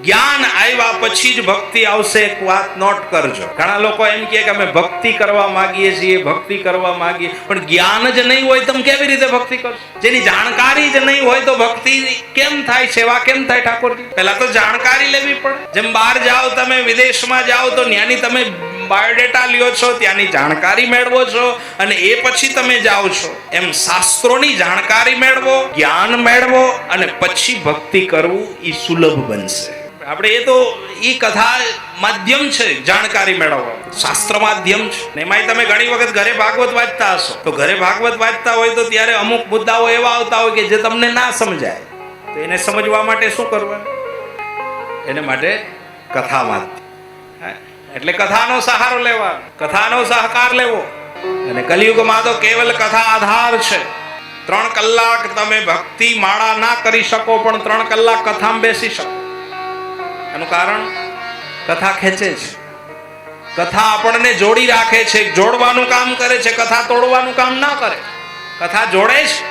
જ્ઞાન આવ્યા પછી જ ભક્તિ આવશે. એક વાત નોટ કરજો. ઘણા લોકો એમ કહે કે અમે ભક્તિ કરવા માંગીએ છીએ, ભક્તિ કરવા માંગીએ, પણ જ્ઞાન જ નહીં હોય તમે કેવી રીતે ભક્તિ કરશો? જેની જાણકારી જ નહીં હોય તો ભક્તિ કેમ થાય, સેવા કેમ થાય ઠાકોરજી? પહેલા તો જાણકારી લેવી પડે. જેમ બહાર જાઓ તમે, વિદેશમાં જાઓ તો ત્યાંની તમે બાયોડેટા લ્યો છો, ત્યાંની જાણકારી મેળવો છો અને એ પછી તમે જાઓ છો. એમ શાસ્ત્રોની જાણકારી મેળવો, જ્ઞાન મેળવો અને પછી ભક્તિ કરવું એ સુલભ બનશે. આપણે એ તો ઈ કથા માધ્યમ છે જાણકારી મેળવવા, શાસ્ત્ર માધ્યમ છે. એમાંય તમે ઘણી વખત ઘરે ભાગવત વાંચતા હશો તો ઘરે ભાગવત વાંચતા હોય તો ત્યારે અમુક મુદ્દાઓ એવા આવતા હોય કે જે તમને ના સમજાય, તો એને સમજવા માટે શું કરવાનું? એને માટે કથા માધ્યમ, એટલે કથાનો સહારો લેવાનો, કથાનો સહકાર લેવો. અને કલિયુગમાં તો કેવલ કથા આધાર છે. 3 કલાક તમે ભક્તિ માળા ના કરી શકો પણ 3 કલાક કથામાં બેસી શકો. એનું કારણ કથા ખેંચે છે, કથા આપણને જોડી રાખે છે, જોડવાનું કામ કરે છે. કથા તોડવાનું કામ ના કરે, કથા જોડે છે.